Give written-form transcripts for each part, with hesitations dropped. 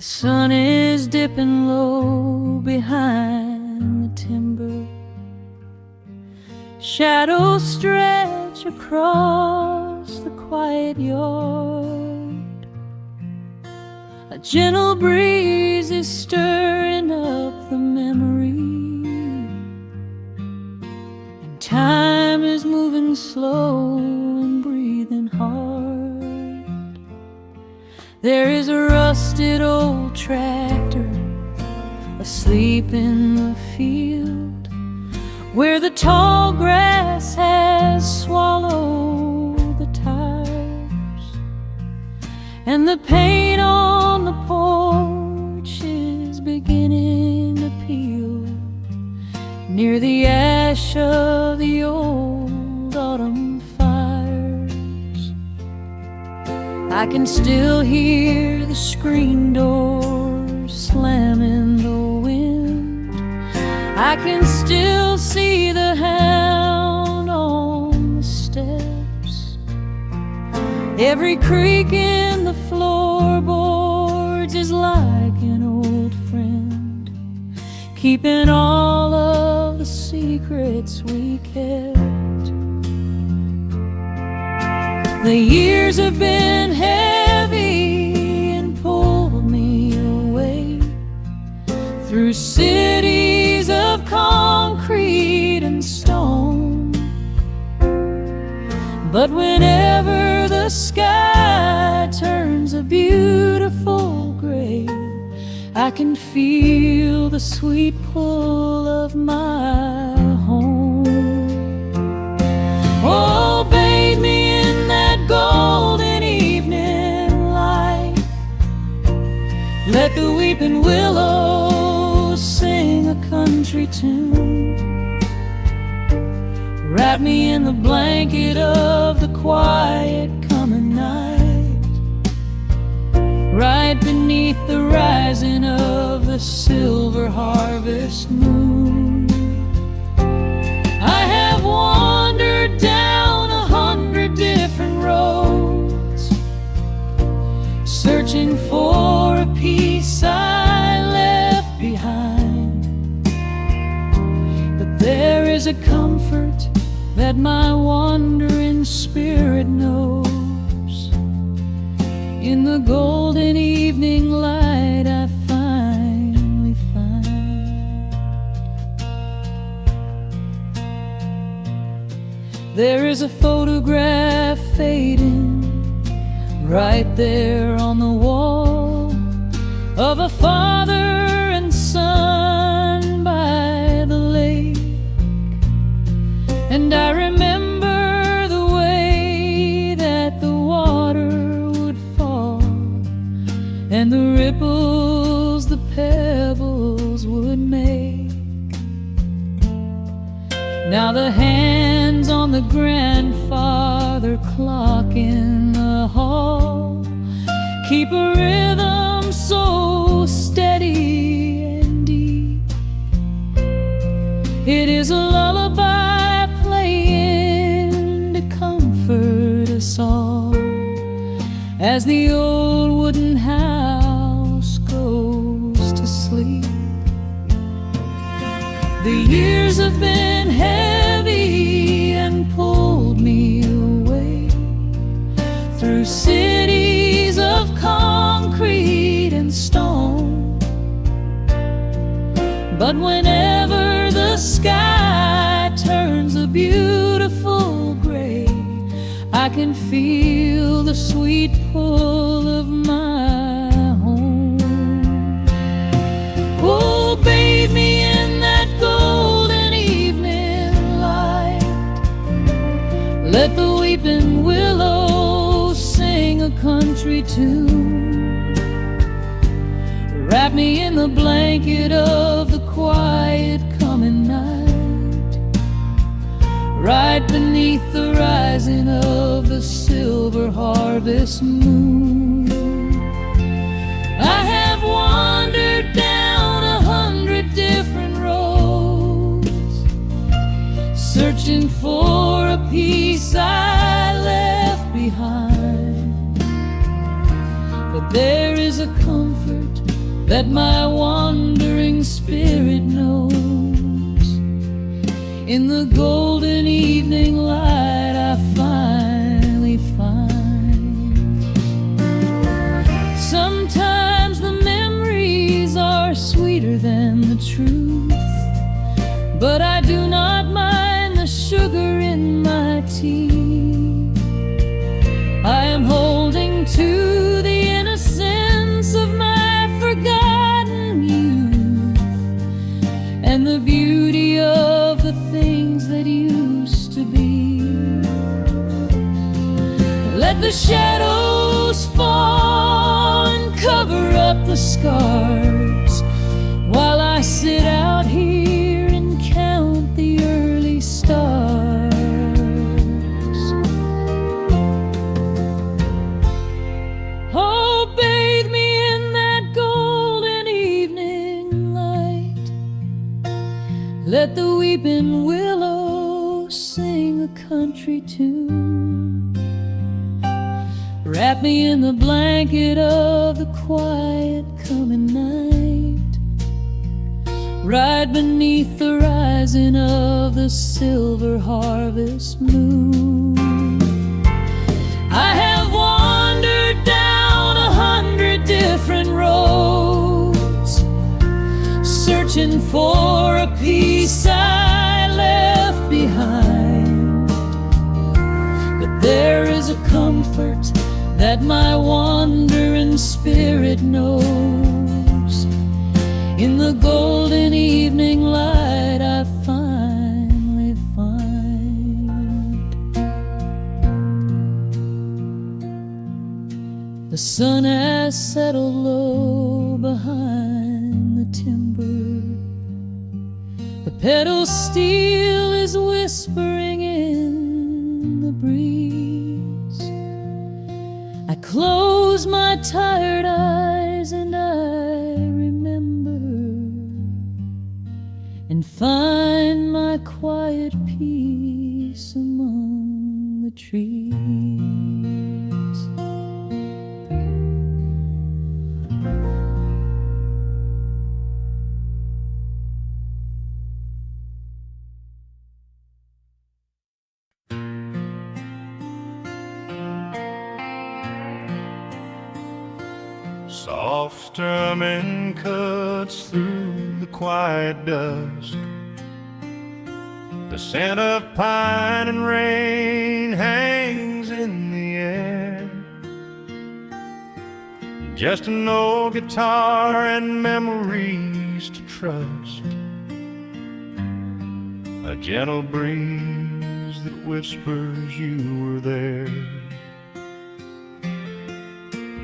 The sun is dipping low behind the timber. Shadows stretch across the quiet yard. A gentle breeze is stirring up the memory, and time is moving slow and breathing hard. There is a rusted old tractor asleep in the field, where the tall grass has swallowed the tires, and the paint on the porch is beginning to peel near the ash of the old autumn fires. I can still hear the screen door slam in the wind. I can still see the hound on the steps. Every creak in the floorboards is like an old friend, keeping all of the secrets we kept. The years have been heavy and pulled me away through cities of concrete and stone. But whenever the sky turns a beautiful gray, I can feel the sweet pull of my home. Oh, bathe me in that golden evening light. Let the weeping willows sing a country tune. Wrap me in the blanket of the quiet coming night, right beneath the rising of the silver harvest moon. I have wandered down 100 different roads, searching for a piece I left behind. But there is a comfort that my wandering spirit knows. In the golden evening light I finally find. There is a photograph fading right there on the wall, of a father and son by the lake. And I remember the way that the water would fall, and the ripples the pebbles would make. Now the hands on the grandfather clock in the hall keep a rhythm so steady and deep. It is a lullaby playing to comfort us all as the old wooden house goes to sleep. The years have been heavy and pulled me away through cities of concrete and stone. But whenever the sky turns a beautiful gray, I can feel the sweet pull of my home. Oh, bathe me in that golden evening light. Let the weeping willows sing a country tune. Wrap me in the blanket of the quiet coming night, right beneath the rising of the silver harvest moon. I have wandered down 100 different roads, searching for a piece I left behind. But there is a comfort that my wandering spirit knows. In the golden evening light I finally find. Sometimes the memories are sweeter than the truth, but I do not mind the sugar in my tea. I am holding to the innocence of my forgotten youth, and the beauty of the things that used to be. Let the shadows fall and cover up the scars, while I sit out here and count the early stars. Oh, bathe me in that golden evening light. Let the weeping willow sing a country tune. Wrap me in the blanket of the quiet coming night. Ride beneath the rising of the silver harvest moon. I have wandered down 100 different roads, searching for a piece I left behind. But there is a comfort that my wandering spirit knows. In the golden evening light I finally find. The sun has settled low behind the timber. The pedal steel is whispering in the breeze. I close my tired eyes and I remember, and find my quiet peace among the trees. Soft strumming cuts through the quiet dusk. The scent of pine and rain hangs in the air. Just an old guitar and memories to trust. A gentle breeze that whispers you were there.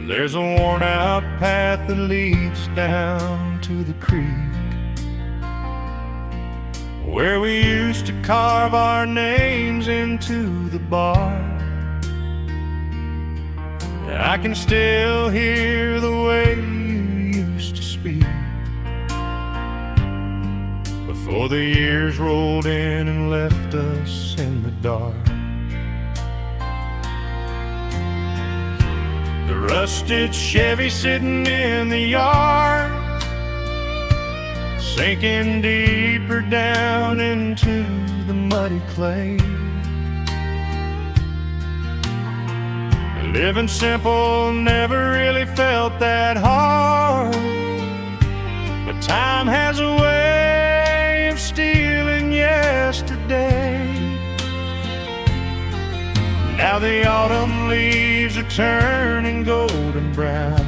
There's a worn-out path that leads down to the creek, where we used to carve our names into the bark. I can still hear the way you used to speak, before the years rolled in and left us in the dark. The rusted Chevy sitting in the yard, sinking deeper down into the muddy clay. Living simple never really felt that hard, but time has a way of stealing yesterday. Now the autumn leaves are turning golden brown,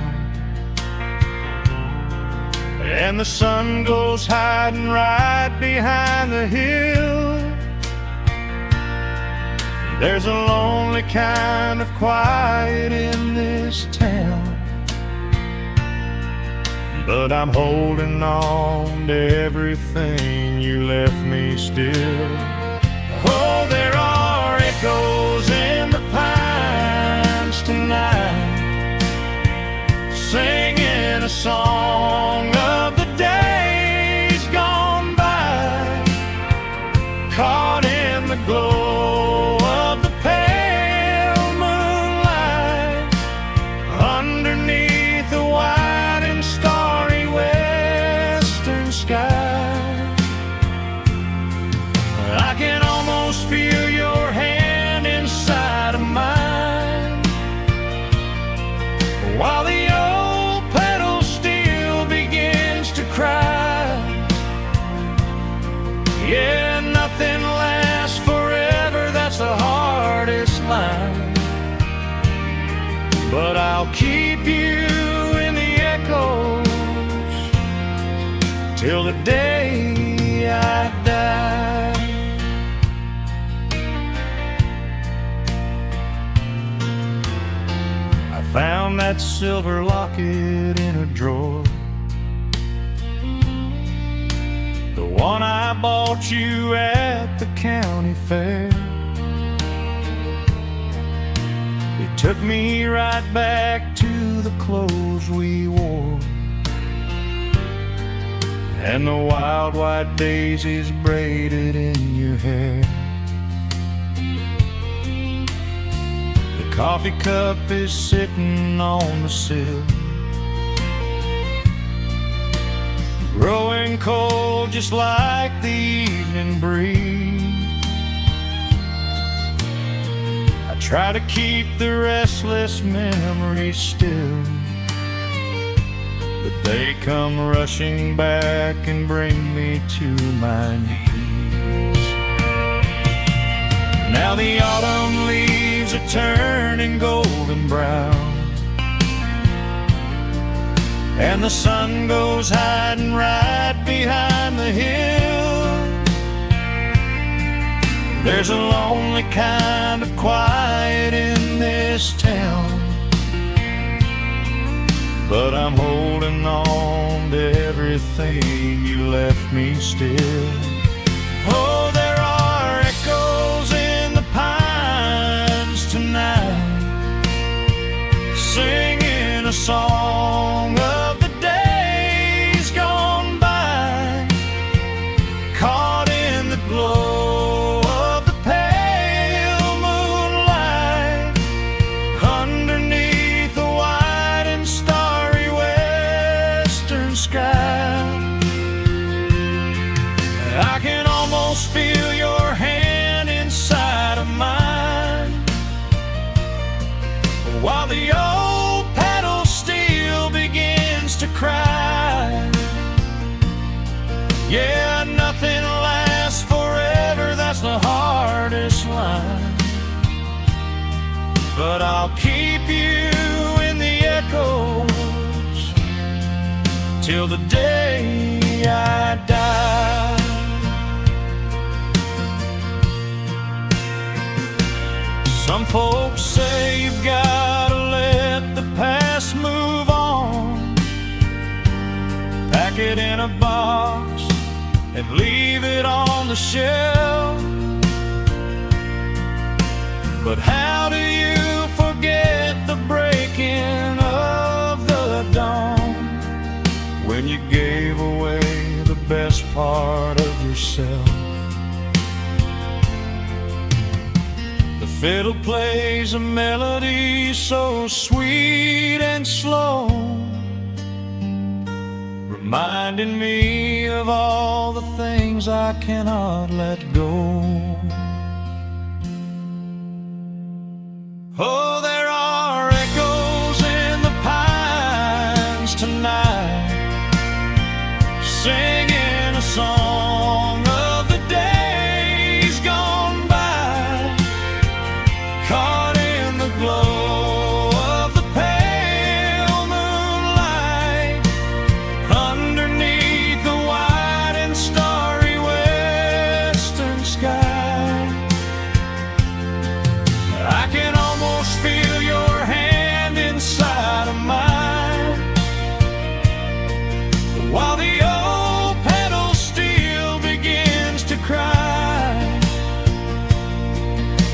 and the sun goes hiding right behind the hill. There's a lonely kind of quiet in this town, but I'm holding on to everything you left me still. Oh, there are echoes in the pines tonight, singing a song of the days gone by, caught in the glow of the pale moonlight, underneath the wide and starry but I'll keep you in the echoes till the day I die. I found that silver locket in a drawer, the one I bought you at the county fair. It took me right back to the clothes we wore and the wild white daisies braided in your hair. The coffee cup is sitting on the sill, growing cold just like the evening breeze. I try to keep the restless memories still, but they come rushing back and bring me to my knees. Now the autumn leaves are turning golden brown, and the sun goes hiding right behind the hill. There's a lonely kind of quiet in this town, but I'm holding on to everything you left me still. Oh, there are echoes in the pines tonight, singing a song of the days gone by, caught in the glow of the pale moonlight, underneath the white and starry western sky. I can almost feel your hand inside of mine, while the old pedal steel begins to cry. Yeah, nothing lasts forever, that's the hardest line, but I'll keep you in the echoes till the day I die. Some folks say you've gotta let the past move on, pack it in a box and leave it on the shelf. But how do you forget the breaking of the dawn, when you gave away the best part of yourself? The fiddle plays a melody so sweet and slow, reminding me of all the things I cannot let go. Oh, there are echoes in the pines tonight, singing a song of the days gone by, caught in the glow of the pale moonlight, underneath the white and starry western sky. I can almost feel your hand inside of mine, while the old pedal steel begins to cry.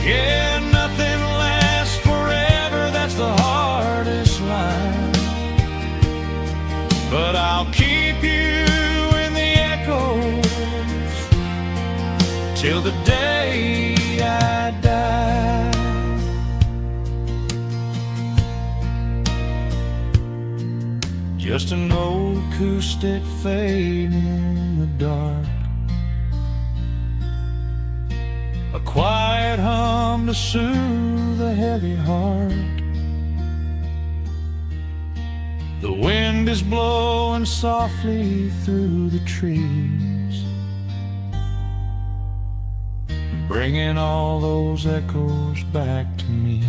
Yeah, nothing lasts forever, that's the hardest line, but I'll keep you in the echoes till the day I die. Just an old acoustic fading in the dark, a quiet hum to soothe a heavy heart. The wind is blowing softly through the trees, bringing all those echoes back to me.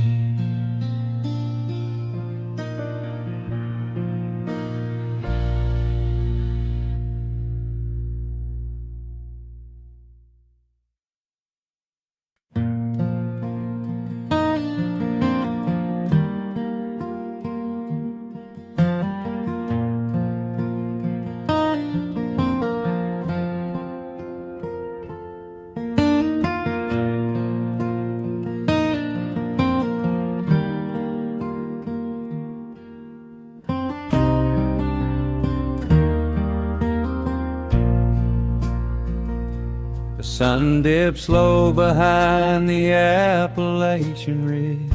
sun dips low behind the Appalachian Ridge.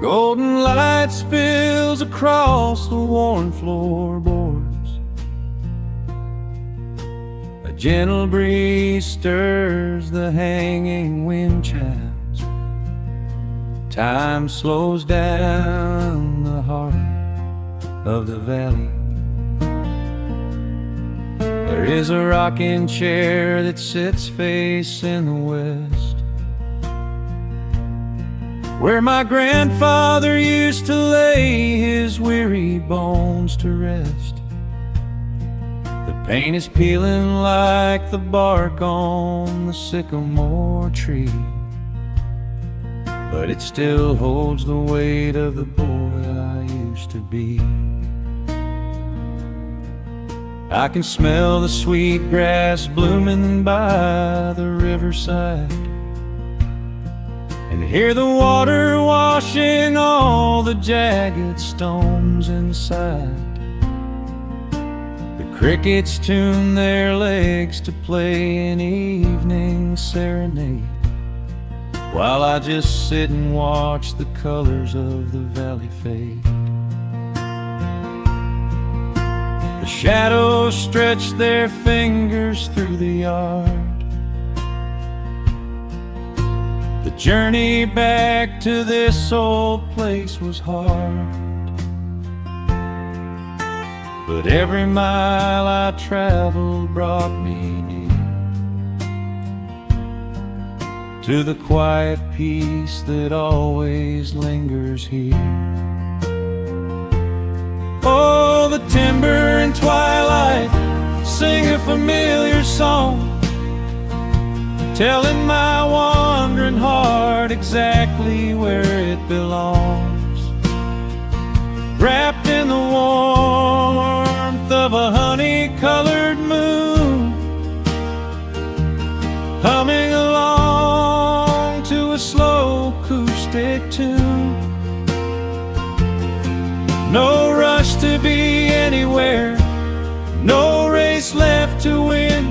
Golden light spills across the worn floorboards. A gentle breeze stirs the hanging wind chimes. Time slows down the heart of the valley. There is a rocking chair that sits facing the west, where my grandfather used to lay his weary bones to rest. The paint is peeling like the bark on the sycamore tree, but it still holds the weight of the boy I used to be. I can smell the sweet grass blooming by the riverside, and hear the water washing all the jagged stones inside. The crickets tune their legs to play an evening serenade, while I just sit and watch the colors of the valley fade. The shadows stretch their fingers through the yard. The journey back to this old place was hard, but every mile I traveled brought me near to the quiet peace that always lingers here. Oh, the timber and twilight sing a familiar song, telling my wandering heart exactly where it belongs. Wrapped in the warmth of a honey-colored moon, humming along to a slow acoustic tune. No rush to be anywhere, no race left to win,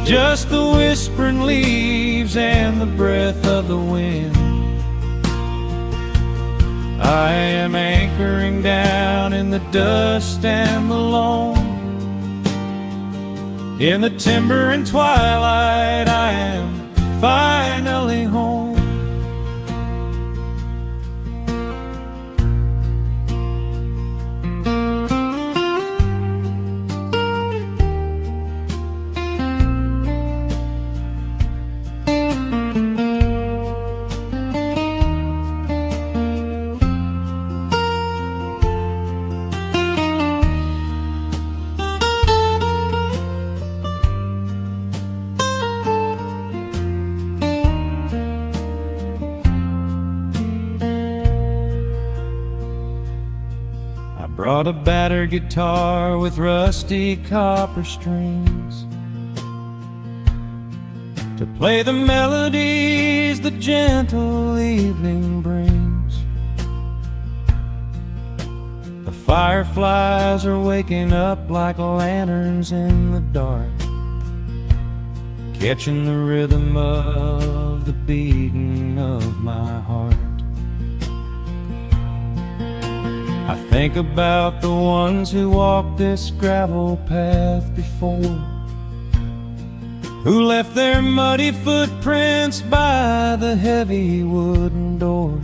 just the whispering leaves and the breath of the wind. I am anchoring down in the dust and the loam. In the timber and twilight I am finally home. Brought a battered guitar with rusty copper strings to play the melodies the gentle evening brings. The fireflies are waking up like lanterns in the dark, catching the rhythm of the beating of my heart. I think about the ones who walked this gravel path before, who left their muddy footprints by the heavy wooden door.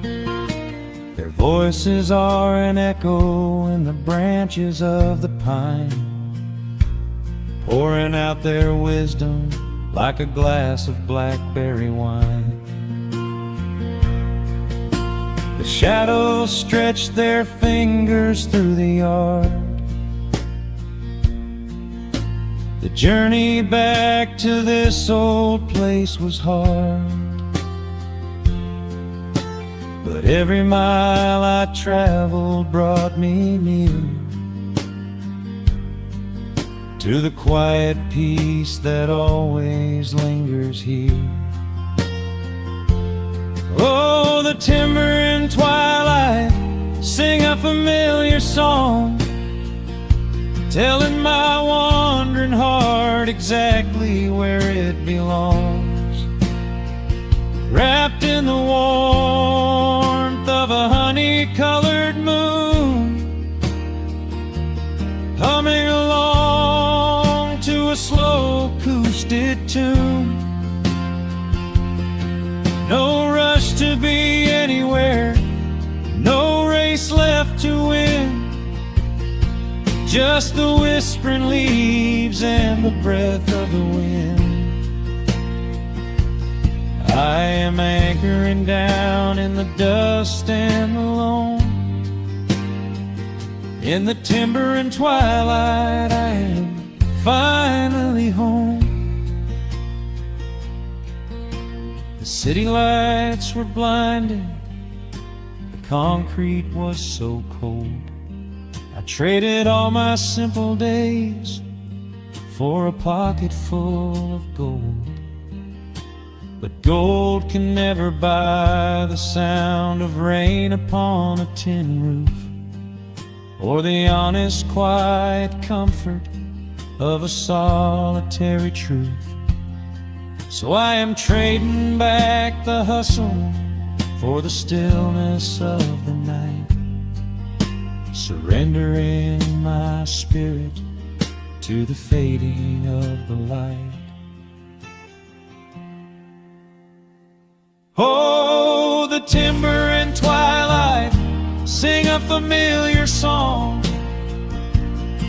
Their voices are an echo in the branches of the pine, pouring out their wisdom like a glass of blackberry wine. The shadows stretch their fingers through the yard. The journey back to this old place was hard, but every mile I traveled brought me near to the quiet peace that always lingers here. Oh, the timber and twilight sing a familiar song, telling my wandering heart exactly where it belongs. Wrapped in the warmth of a honey-colored moon, humming along to a slow acoustic tune. No rush to be anywhere, no race left to win, just the whispering leaves and the breath of the wind. I am anchoring down in the dust and the loam. In the timber and twilight, I am finally home. The city lights were blinding, the concrete was so cold. I traded all my simple days for a pocket full of gold. But gold can never buy the sound of rain upon a tin roof, or the honest, quiet comfort of a solitary truth. So I am trading back the hustle for the stillness of the night, surrendering my spirit to the fading of the light. Oh, the timber and twilight sing a familiar song,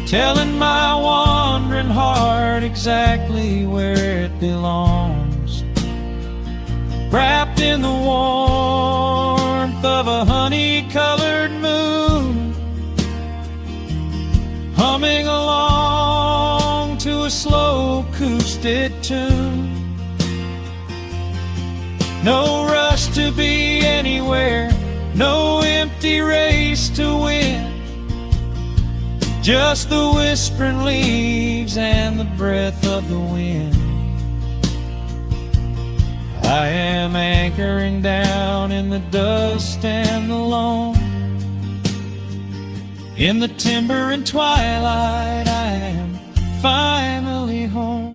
telling my wandering heart exactly where it belongs. Wrapped in the warmth of a honey-colored moon, humming along to a slow acoustic tune. No rush to be anywhere, no empty race to win, just the whispering leaves and the breath of the wind. I am anchoring down in the dust and the loam. In the timber and twilight, I am finally home.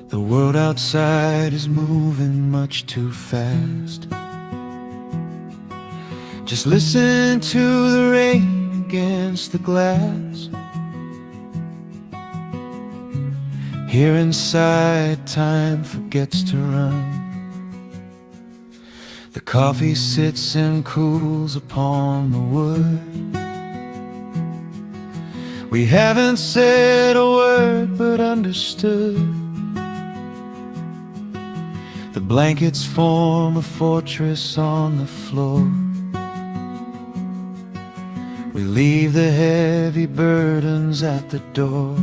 The world outside is moving much too fast. Just listen to the rain against the glass. Here inside, time forgets to run. The coffee sits and cools upon the wood. We haven't said a word but understood. The blankets form a fortress on the floor. We leave the heavy burdens at the door.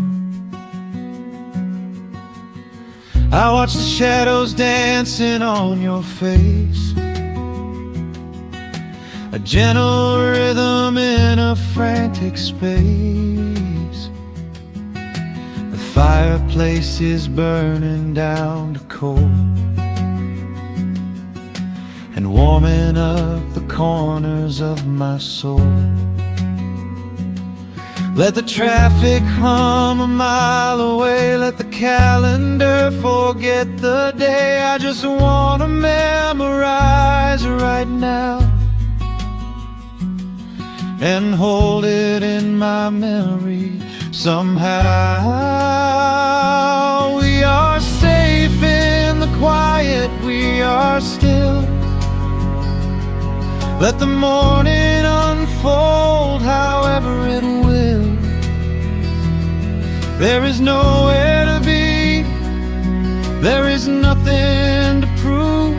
I watch the shadows dancing on your face, a gentle rhythm in a frantic space. The fireplace is burning down to coal and warming up the corners of my soul. Let the traffic hum a mile away, let the calendar forget the day. I just wanna memorize right now and hold it in my memory somehow. We are safe in the quiet, we are still. Let the morning unfold however it will. There is nowhere to be, there is nothing to prove,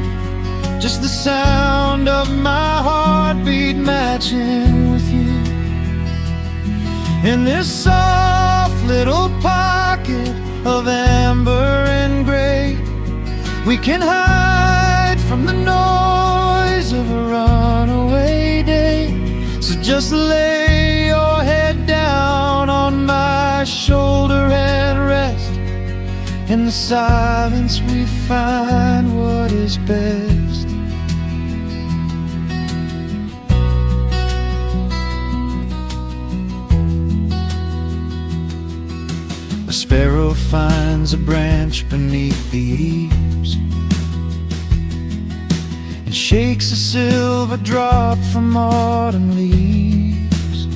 just the sound of my heartbeat matching with you. In this soft little pocket of amber and gray, we can hide from the noise of a runaway day. So just lay your head down on my shoulder and rest, In the silence we find what is best. A sparrow finds a branch beneath the eaves and shakes a silver drop from autumn leaves.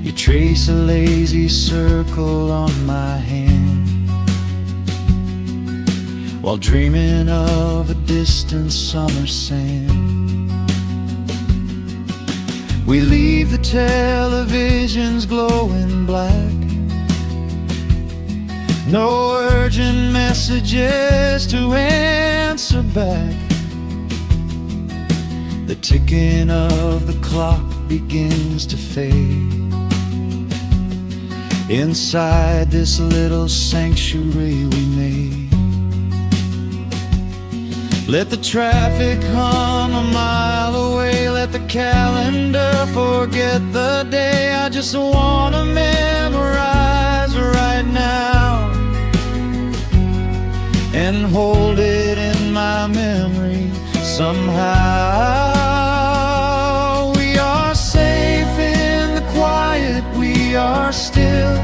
You trace a lazy circle on my hand while dreaming of a distant summer sand. We leave the televisions glowing black, no urgent messages to answer back. The ticking of the clock begins to fade inside this little sanctuary we made. Let the traffic hum a mile away, let the calendar forget the day. I just wanna memorize right now and hold it in my memory somehow. We are safe in the quiet, we are still.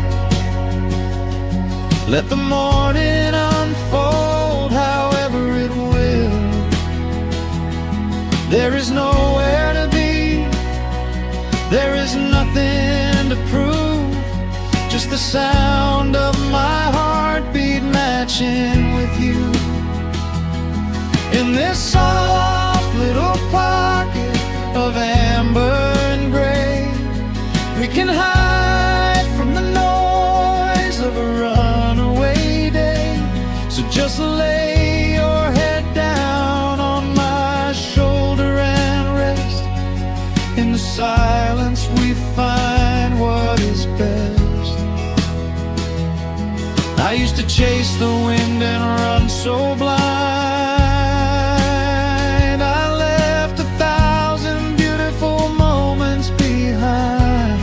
Let the morning unfold however it will. There is nowhere to be, there is nothing to prove, just the sound of my heartbeat matching with you. In this soft little pocket of amber and gray, we can hide from the noise of a runaway day. So just lay your head down on my shoulder and rest. In the silence we find what is best. I used to chase the wind and run so blind. I left 1,000 beautiful moments behind.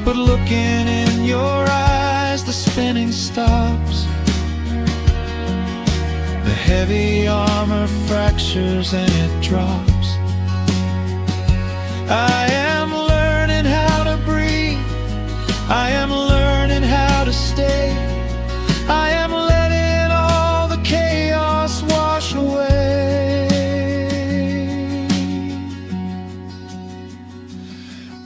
But looking in your eyes, the spinning stops. The heavy armor fractures and it drops. I am learning how to breathe, I am learning how to stay, I am letting all the chaos wash away.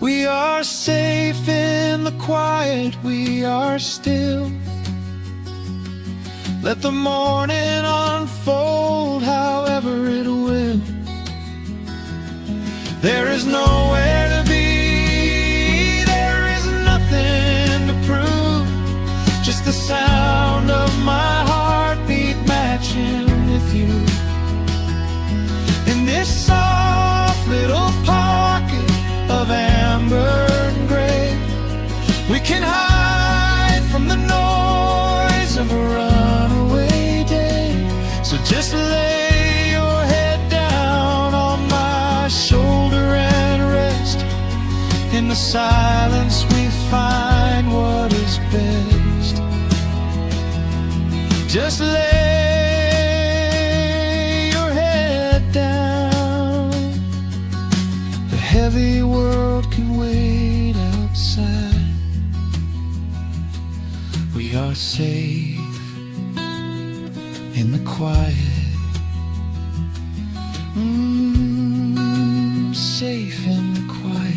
We are safe in the quiet, we are still. Let the morning unfold however it will. There is nowhere to be, there is nothing to prove, just the sound of my heartbeat matching with you. In this soft little pocket of amber and gray, we can hide from the noise of a runaway day. So just lay your head down on my shoulder and rest. In the silence we find what is best. Just lay your head down. The heavy world can wait outside. We are safe in the quiet. Safe in the quiet.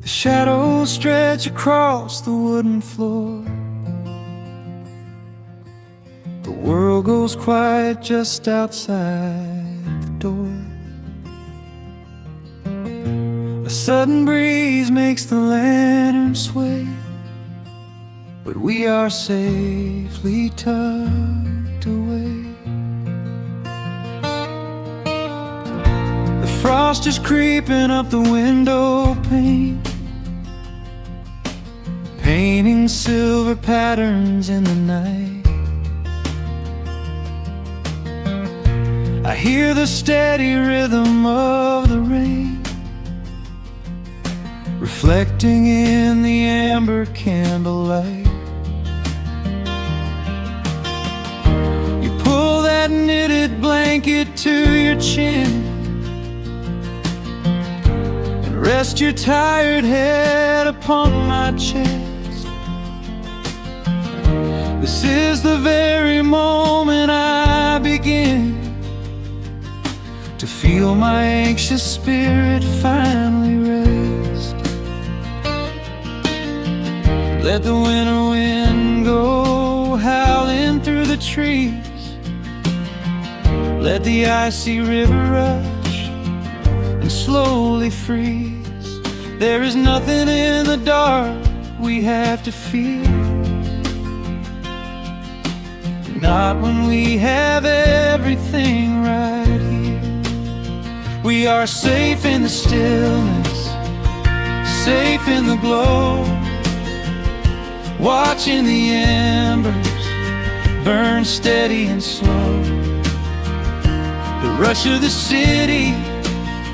Shadows stretch across the wooden floor. The world goes quiet just outside the door. A sudden breeze makes the lantern sway, but we are safely tucked away. frost is creeping up the window pane, painting silver patterns in the night. I hear the steady rhythm of the rain, reflecting in the amber candlelight. You pull that knitted blanket to your chin and rest your tired head upon my chest. This is the very moment I begin to feel my anxious spirit finally rest. Let the winter wind go howling through the trees, let the icy river rush and slowly freeze. There is nothing in the dark we have to fear, not when we have everything right here. We are safe in the stillness, safe in the glow, watching the embers burn steady and slow. The rush of the city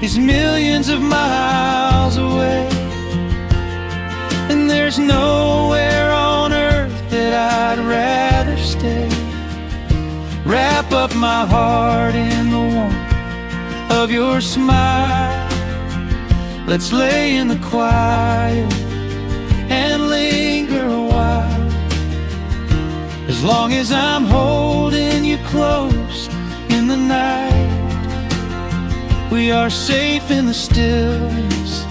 is millions of miles away, and there's nowhere on earth that I'd rather stay. Wrap up my heart in the warmth of your smile. Let's lay in the quiet and linger a while. As long as I'm holding you close in the night, we are safe in the stillness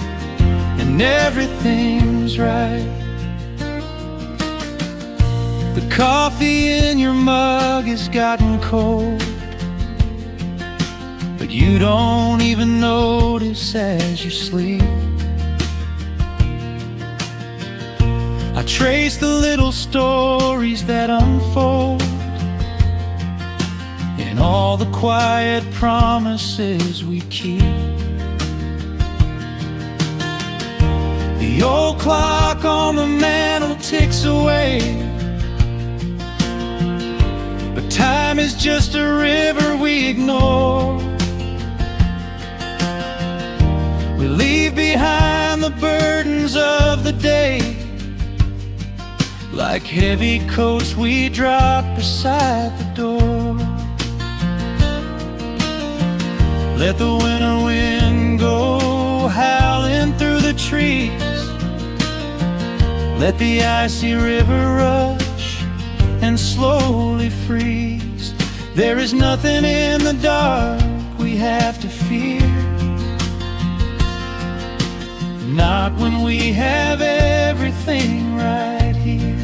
and everything's right. The coffee in your mug has gotten cold, but you don't even notice as you sleep. I trace the little stories that unfold in all the quiet promises we keep. The old clock on the mantle ticks away, but time is just a river we ignore. We leave behind the burdens of the day, like heavy coats we drop beside the door. Let the winter wind go howling through the trees, let the icy river rush and slowly freeze. There is nothing in the dark we have to fear, not when we have everything right here.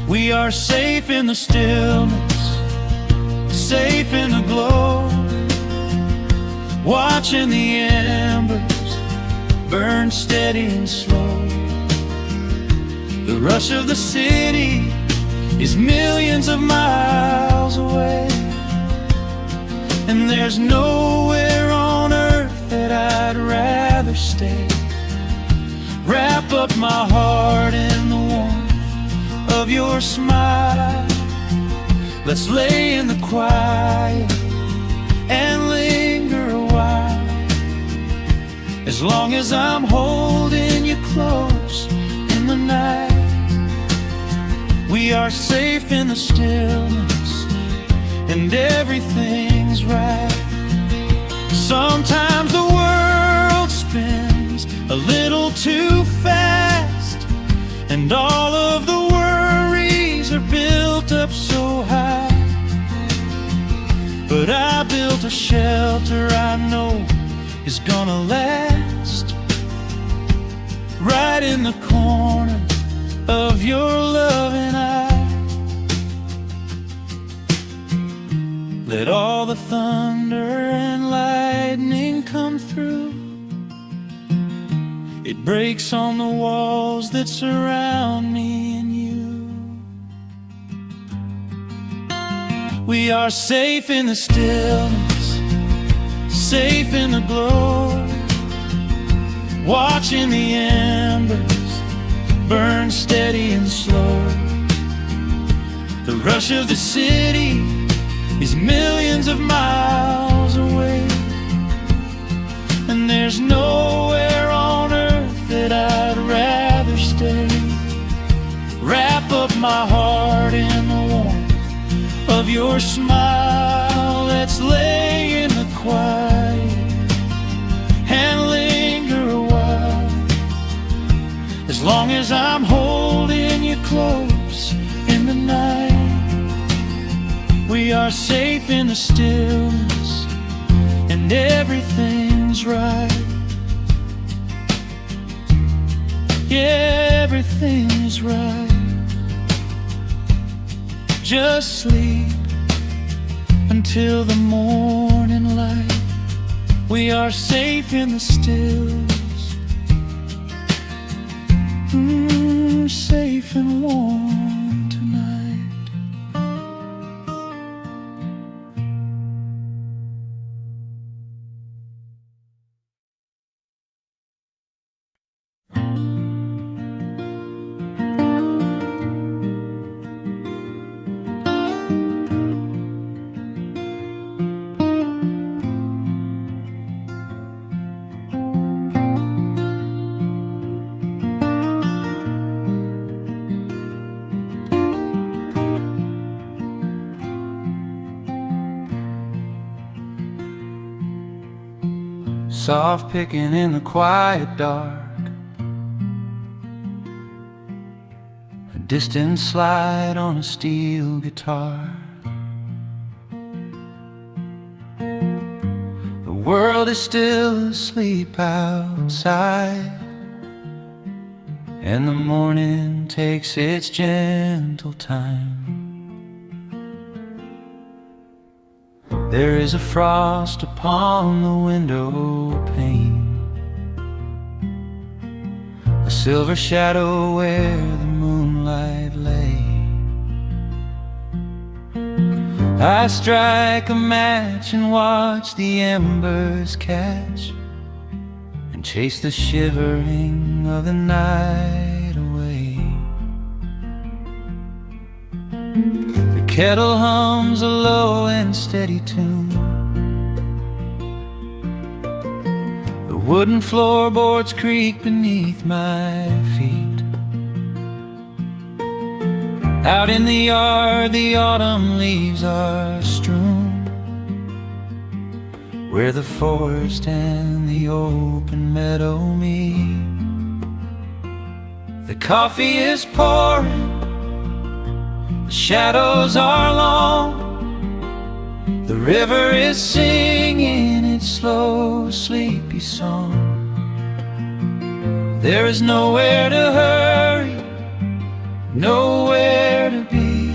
We are safe in the stillness, safe in the glow, watching the embers burn steady and slow. The rush of the city is millions of miles away, and there's nowhere on earth that I'd rather stay. Wrap up my heart in the warmth of your smile. Let's lay in the quiet and linger a while. As long as I'm holding you close in the night, we are safe in the stillness and everything's right. Sometimes the world spins a little too fast, and all of the worries are built up so high. But I built a shelter I know is gonna last, right in the corner of your loving eye. Let all the thunder and lightning come through, it breaks on the walls that surround me and you. We are safe in the stillness, safe in the glow, watching the embers burn steady and slow. The rush of the city is millions of miles away, and there's nowhere on earth that I'd rather stay. Wrap up my heart in the warmth of your smile. Let's lay in the quiet and linger a while. As long as I'm holding you close in the night, we are safe in the stillness, and everything's right. Yeah, everything is right. Just sleep until the morning light. We are safe in the stillness, safe and warm tonight. Soft picking in the quiet dark, a distant slide on a steel guitar. The world is still asleep outside, and the morning takes its gentle time. There is a frost upon the window pane, a silver shadow where the moonlight lay. I strike a match and watch the embers catch, and chase the shivering of the night away. The kettle hums a low and steady tune, the wooden floorboards creak beneath my feet. Out in the yard the autumn leaves are strewn, where the forest and the open meadow meet. The coffee is pouring, the shadows are long, the river is singing its slow, sleepy song. There is nowhere to hurry, nowhere to be,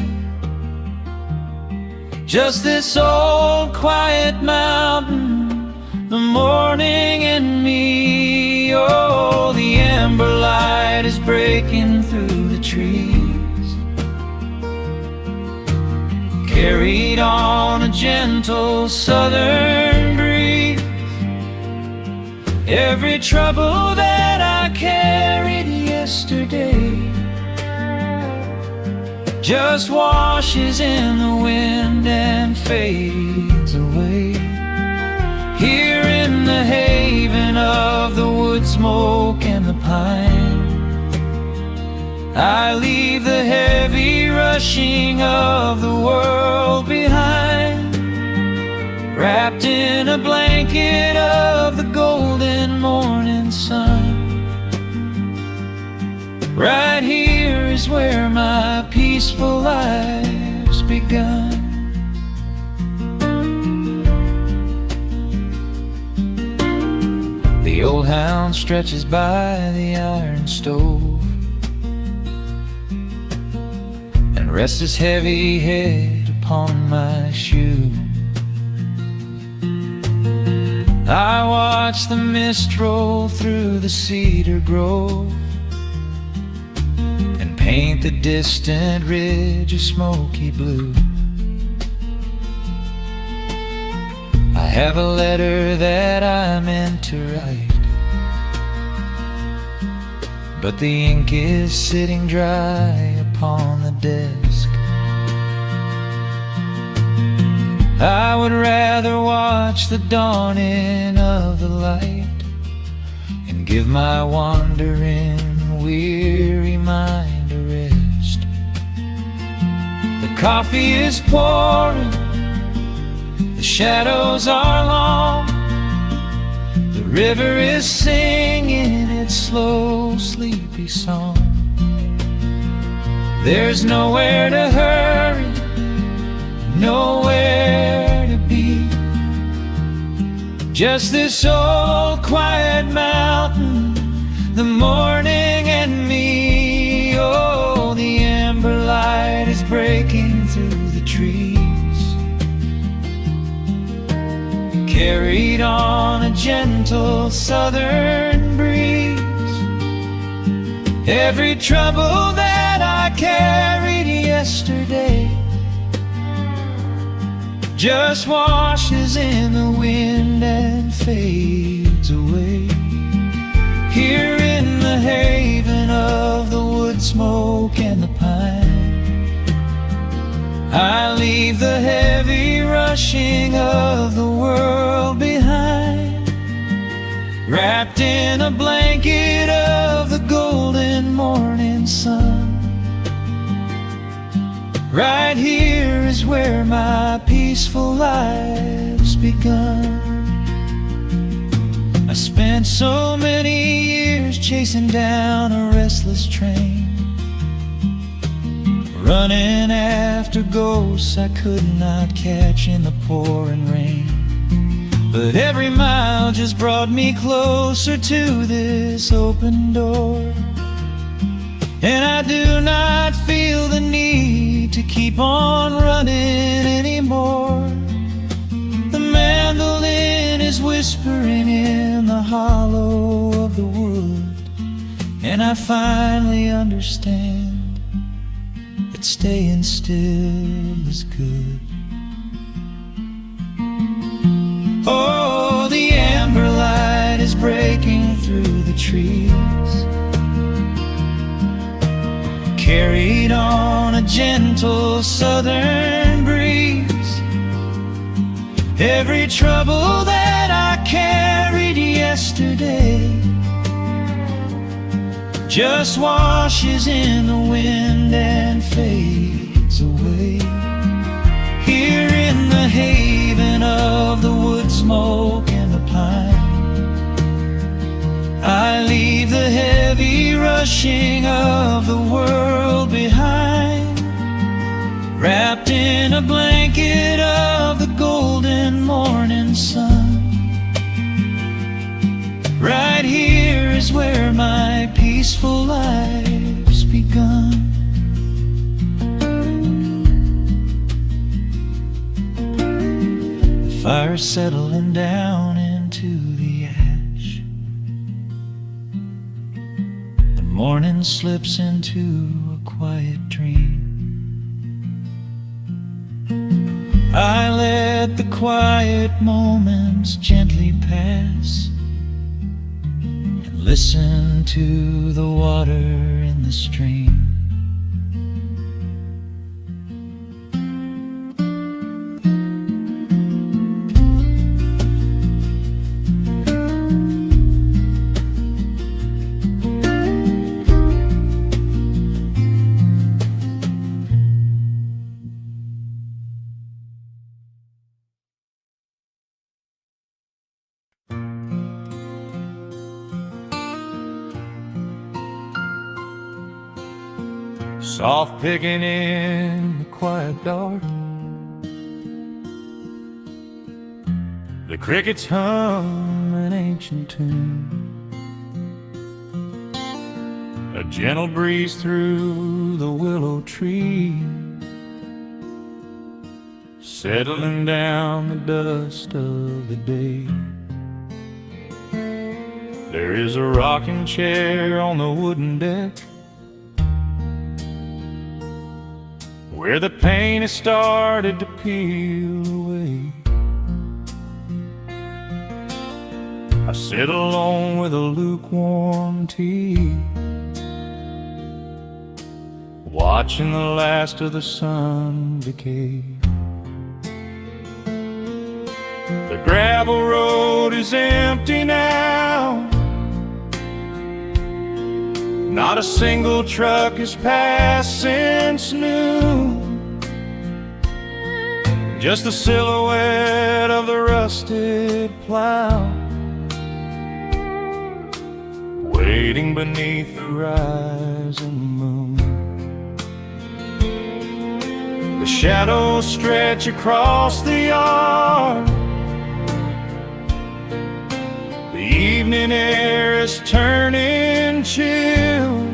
just this old quiet mountain, the morning and me. Oh, the ember light is breaking through the trees, carried on a gentle southern breeze. Every trouble that I carried yesterday just washes in the wind and fades away. Here in the haven of the wood smoke and the pine, I leave the heavy rushing of the world behind, wrapped in a blanket of the golden morning sun. Right here is where my peaceful life's begun. The old hound stretches by the iron stove and rests his heavy head upon my shoe. I watch the mist roll through the cedar grove and paint the distant ridge a smoky blue. I have a letter that I meant to write, but the ink is sitting dry upon the desk. I would rather watch the dawning of the light and give my wandering, weary mind a rest. The coffee is pouring, the shadows are long, the river is singing its slow, sleepy song. There's nowhere to hurry, nowhere to be, just this old quiet mountain, the morning and me. Oh, the amber light is breaking through the trees, carried on a gentle southern breeze. Every trouble that I carried yesterday just washes in the wind and fades away. Here in the haven of the wood smoke and the pine, I leave the heavy rushing of the world behind, wrapped in a blanket of the golden morning sun. Right here is where my peaceful life's begun. I spent so many years chasing down a restless train, running after ghosts I could not catch in the pouring rain. But every mile just brought me closer to this open door, and I do not feel the need to keep on running anymore. The mandolin is whispering in the hollow of the wood, and I finally understand that staying still is good. Oh, the amber light is breaking through the trees, carried on a gentle southern breeze. Every trouble that I carried yesterday just washes in the wind and fades away. Here in the haven of the wood smoke and the pine, I leave the heavy rushing of the world behind, wrapped in a blanket of the golden morning sun. Right here is where my peaceful life's begun. The fire's settling down into the ash, the morning slips into a quiet dream. I let the quiet moments gently pass and listen to the water in the stream. Soft picking in the quiet dark, the crickets hum an ancient tune, a gentle breeze through the willow tree, settling down the dust of the day. There is a rocking chair on the wooden deck, where the paint has started to peel away. I sit alone with a lukewarm tea, watching the last of the sun decay. The gravel road is empty now, not a single truck is passed since noon. Just the silhouette of the rusted plow, waiting beneath the rising moon. The shadows stretch across the yard, the evening air is turning chill,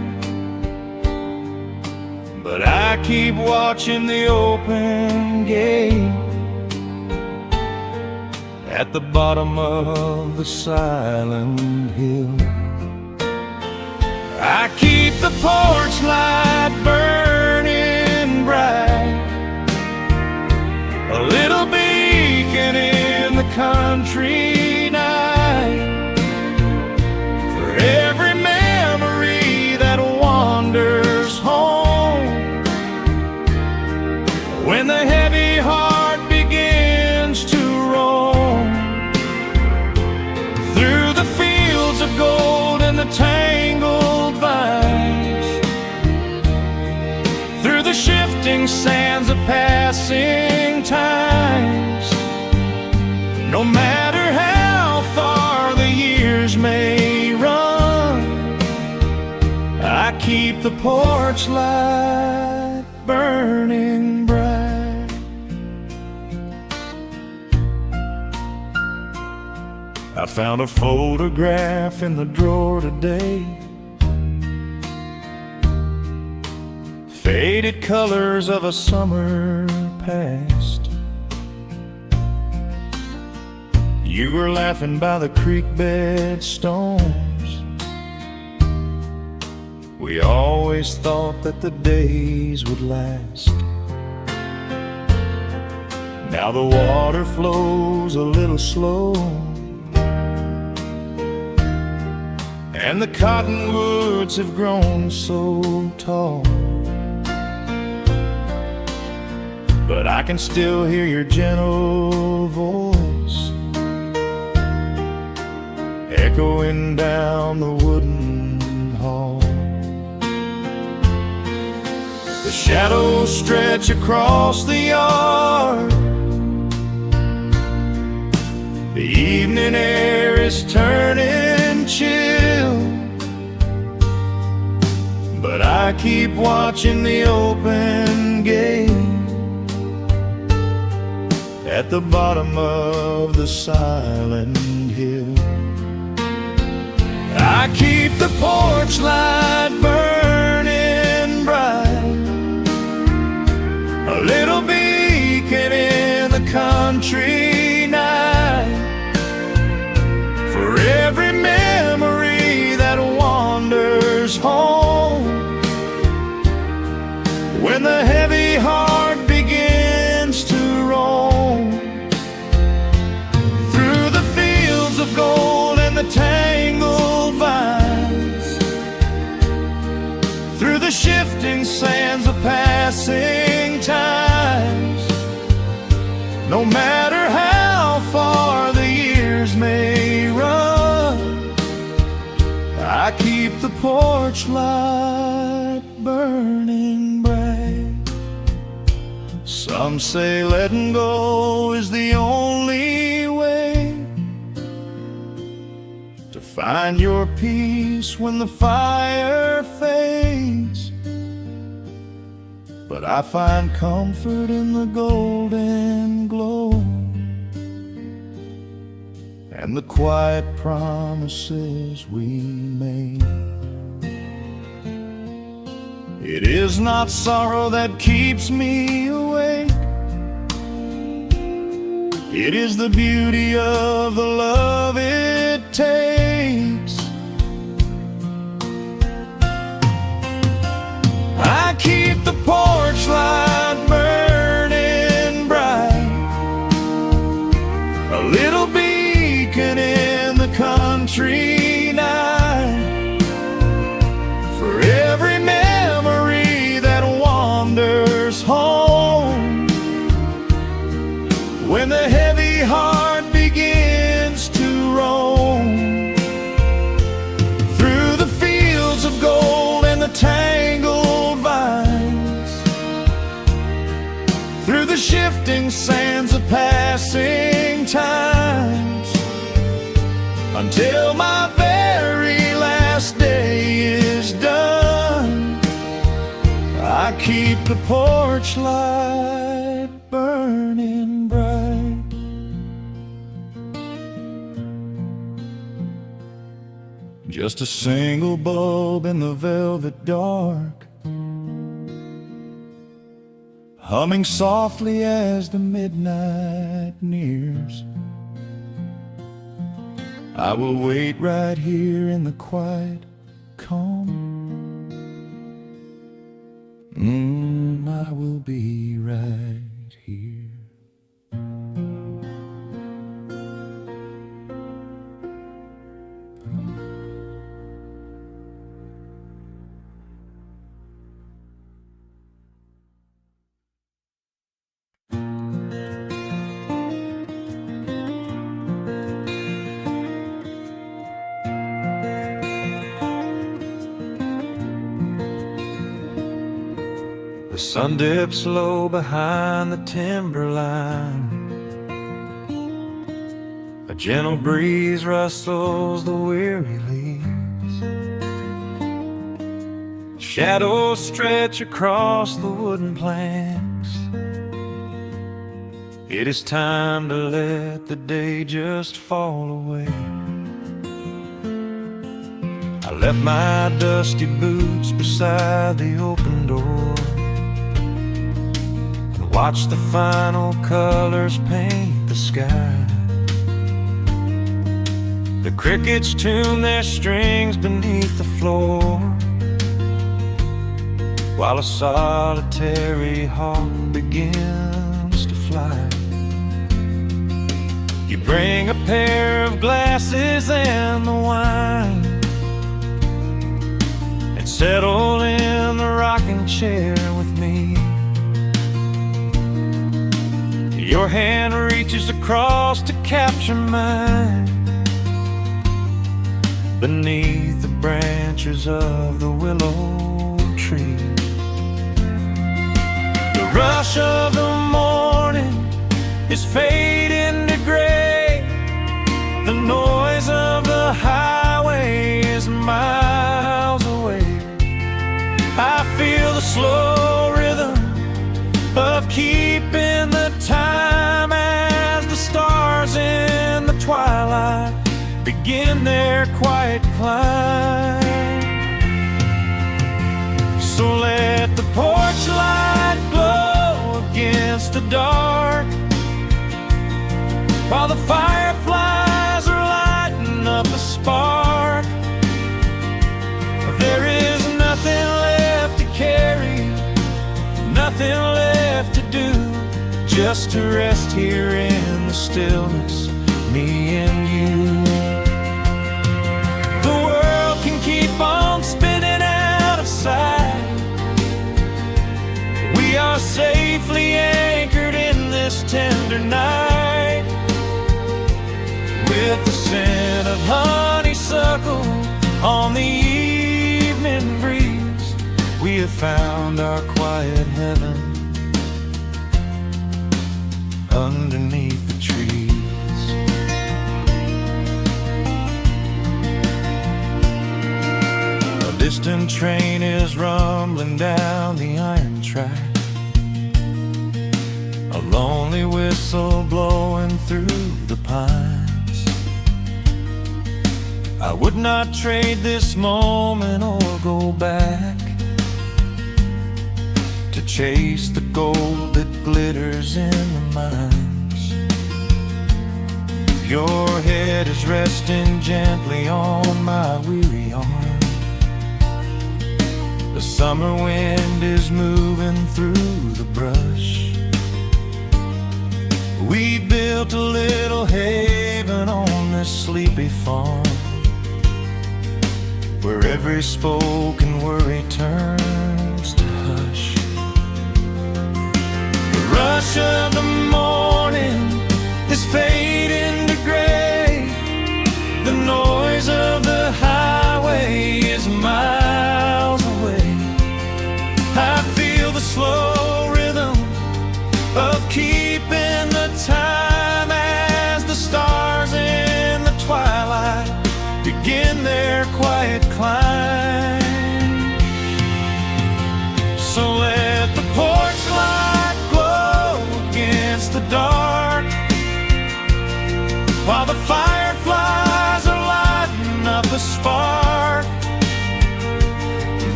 but I keep watching the open gate at the bottom of the silent hill. I keep the porch light burning bright, a little beacon in the country night, for every memory that wanders home. When the heavy heart begins to roam through the fields of gold and the tangled vines, through the shifting sands of passing times, no matter how far the years may run, I keep the porch light burning bright. I found a photograph in the drawer today, faded colors of a summer past. You were laughing by the creek bed stones. We always thought that the days would last. Now the water flows a little slow, and the cottonwoods have grown so tall, but I can still hear your gentle voice echoing down the wooden hall. The shadows stretch across the yard, the evening air is turning chill, but I keep watching the open gate at the bottom of the silent hill. I keep the porch light burning bright, a little beacon in the country night, for every memory that wanders home. When the heavy heart begins to roam through the fields of gold and the tangled vines, through the shifting sands of passing times, no matter how far the years may run, I keep the porch light burning bright. Some say letting go is the only way to find your peace when the fire fades, but I find comfort in the golden glow and the quiet promises we made. It is not sorrow that keeps me awake, it is the beauty of the love it takes. I keep the porch light burning bright, a little beacon in the country wintry night, for every memory that wanders home. When the heavy heart begins to roam through the fields of gold and the tangled vines, through the shifting sands of passing times, until my very last day is done, I keep the porch light burning bright. Just a single bulb in the velvet dark, humming softly as the midnight nears. I will wait right here in the quiet calm. I will be right here. The sun dips low behind the timberline. A gentle breeze rustles the weary leaves. Shadows stretch across the wooden planks. It is time to let the day just fall away. I left my dusty boots beside the open door, watch the final colors paint the sky. The crickets tune their strings beneath the floor, while a solitary hawk begins to fly. You bring a pair of glasses and the wine, and settle in the rocking chair with me. Your hand reaches across to capture mine, beneath the branches of the willow tree. The rush of the morning is fading to gray. The noise of the highway is miles away. I feel the slow rhythm of keeping the time as the stars in the twilight begin their quiet climb. So let the porch light glow against the dark, while the fireflies are lighting up a spark. There is nothing left to carry, nothing left to do, just to rest here in the stillness, me and you. The world can keep on spinning out of sight. We are safely anchored in this tender night, with the scent of honeysuckle on the evening breeze. We have found our quiet heaven underneath the trees. A distant train is rumbling down the iron track, a lonely whistle blowing through the pines. I would not trade this moment or go back to chase the gold that glitters in the mines. Your head is resting gently on my weary arm. The summer wind is moving through the brush. We built a little haven on this sleepy farm, where every spoken worry turns to hush. The rush of the morning is fading to gray. The noise of the highway is miles away. I feel the slow rhythm of keeping the time as the stars in the twilight begin their quiet climb. So let the porch light glow against the dark, while the fireflies are lighting up a spark.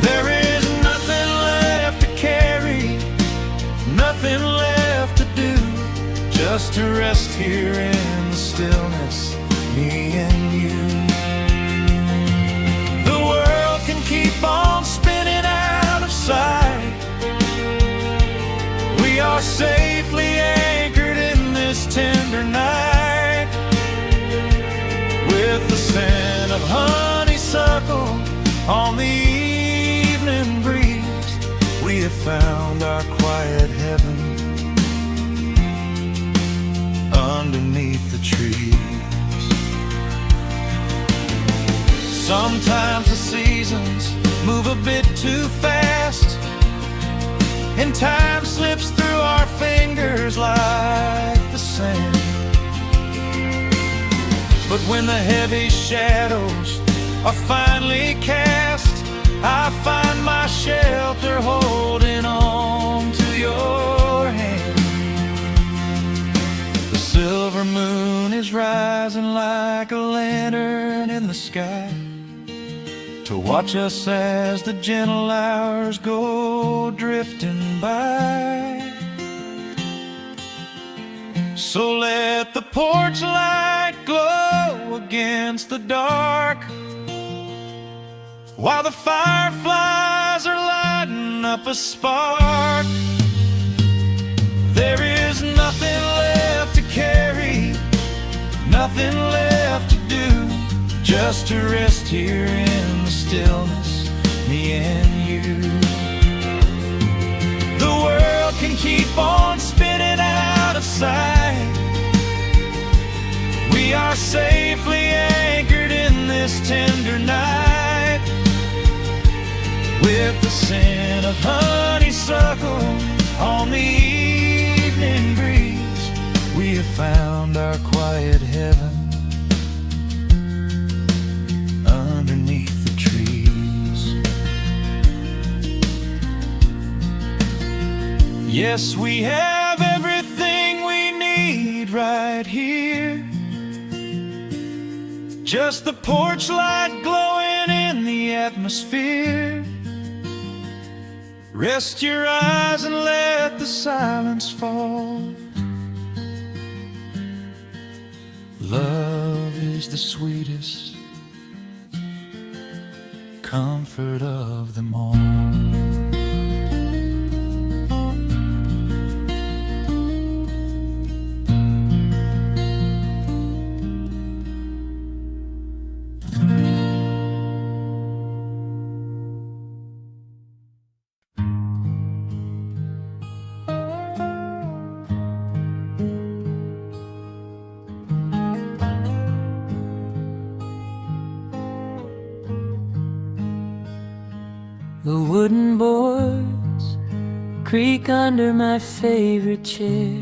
There is nothing left to carry, nothing left to do, just to rest here in the stillness, me and you. The world can keep on spinning out of sight. We are safely anchored in this tender night. With the scent of honeysuckle on the evening breeze, we have found our quiet heaven underneath the trees. Sometimes the seasons move a bit too fast, and time slips through our fingers like the sand. But when the heavy shadows are finally cast, I find my shelter holding on to your hand. The silver moon is rising like a lantern in the sky to watch us as the gentle hours go drifting by. So let the porch light glow against the dark, while the fireflies are lighting up a spark. There is nothing left to carry, nothing left to do, just to rest here in the stillness, me and you. The world can keep on spinning out of sight. We are safely anchored in this tender night. With the scent of honeysuckle on the evening breeze, we have found our quiet heaven underneath the trees. Yes, we have everything we need right here. Just the porch light glowing in the atmosphere. Rest your eyes and let the silence fall. Love is the sweetest comfort of them all. The wooden boards creak under my favorite chair.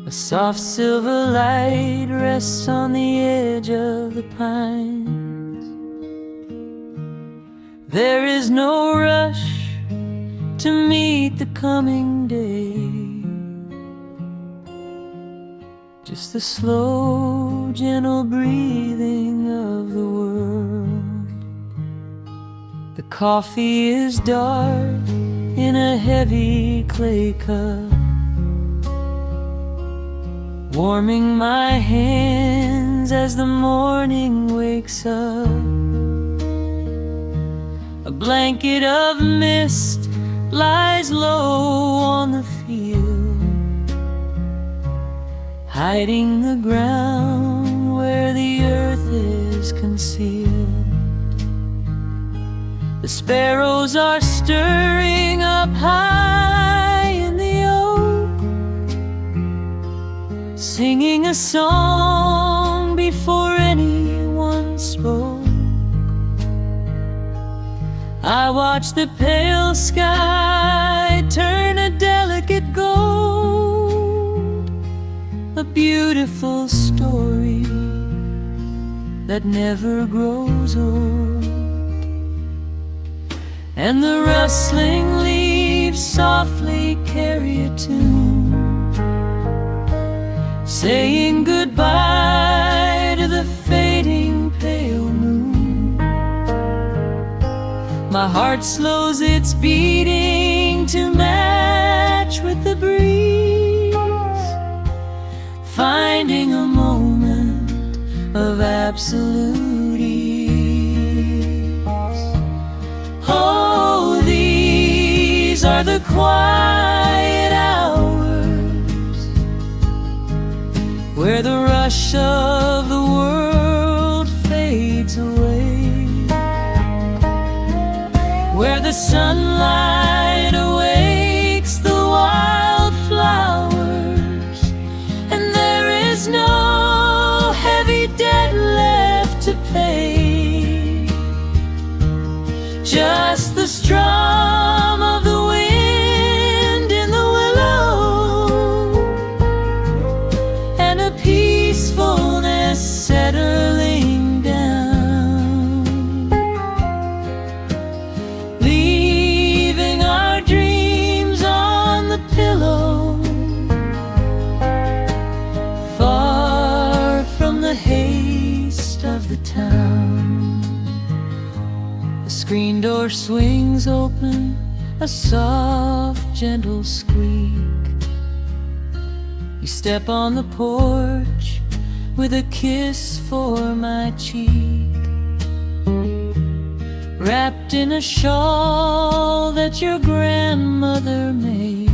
A soft silver light rests on the edge of the pines. There is no rush to meet the coming day, just the slow, gentle breathing of the world. The coffee is dark in a heavy clay cup, warming my hands as the morning wakes up. A blanket of mist lies low on the field, hiding the ground where the earth is concealed. sparrows are stirring up high in the oak, singing a song before anyone spoke. I watch the pale sky turn a delicate gold, a beautiful story that never grows old. And the rustling leaves softly carry a tune, saying goodbye to the fading pale moon. My heart slows its beating to match with the breeze, finding a moment of absolute ease. Oh, these are the quiet hours where the rush of the world fades away, where the sunlight awakes the wildflowers, and there is no heavy debt left to pay, just the strum of the wind in the willow, and a peacefulness settling down, leaving our dreams on the pillow, far from the haste of the town. The screen door swings open, a soft, gentle squeak. You step on the porch with a kiss for my cheek, wrapped in a shawl that your grandmother made.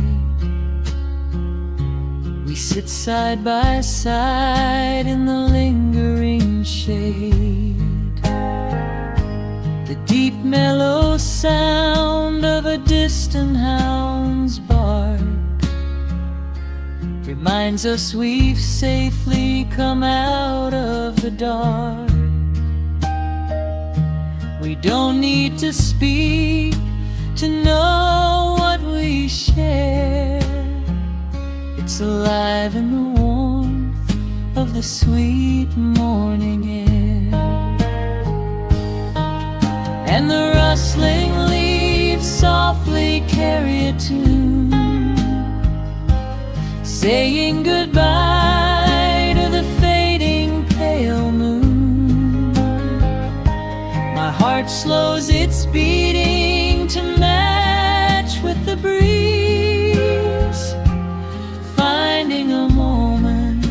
We sit side by side in the lingering shade. The deep mellow sound of a distant hound's bark reminds us we've safely come out of the dark. We don't need to speak to know what we share. It's alive in the warmth of the sweet morning air. And the rustling leaves softly carry a tune, saying goodbye to the fading pale moon. My heart slows its beating to match with the breeze, finding a moment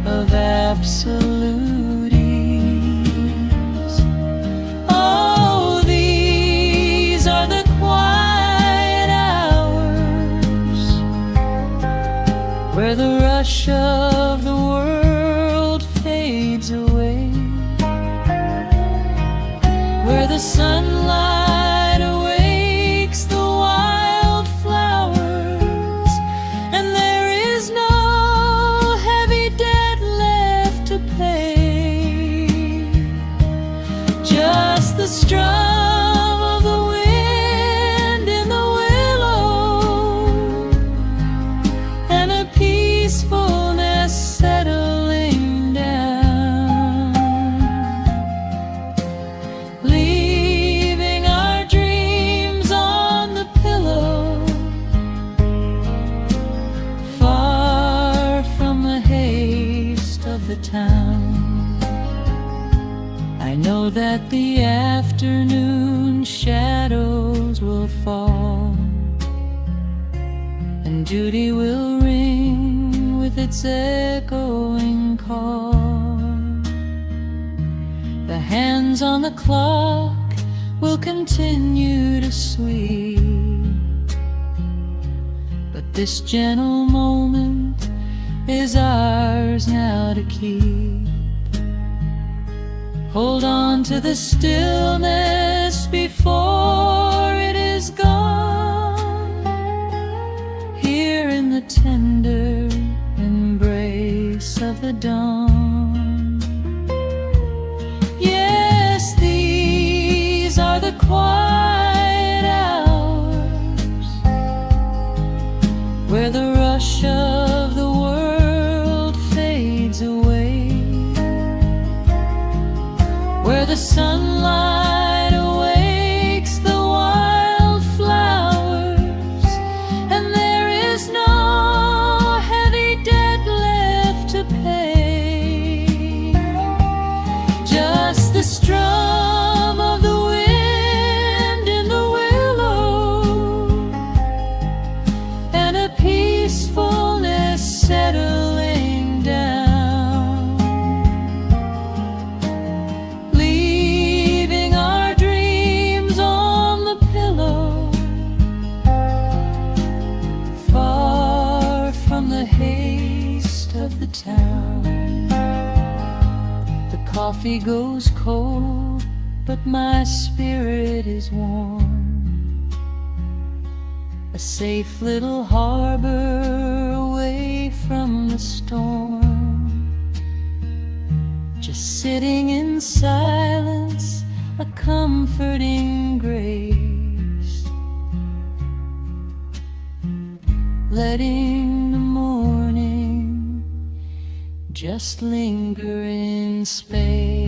of absolute ease. Oh, these are the quiet hours where the rush of the world fades away, where the sunlight awakes the wildflowers, and there is no heavy debt left to pay, just the strum of the wind in the willow, and a peacefulness settling down, leaving our dreams on the pillow, far from the haste of the town. I know that the afternoon shadows will fall, and duty will ring with its echoing call. The hands on the clock will continue to sweep, but this gentle moment is ours now to keep. Hold on to the stillness before before it is gone, here in the tender embrace of the dawn. Yes, these are the quiet hours where the rush of the world fades away, where the sunlight awakes the wildflowers, and there is no heavy debt left to pay. Just the strum of the wind in the willow, and a peacefulness settling down, leaving our dreams on the pillow, far from the haste of the town. The coffee goes cold, but my spirit is warm. A safe little harbor away from the storm. Just sitting in silence, a comforting grace, letting the morning just linger in space.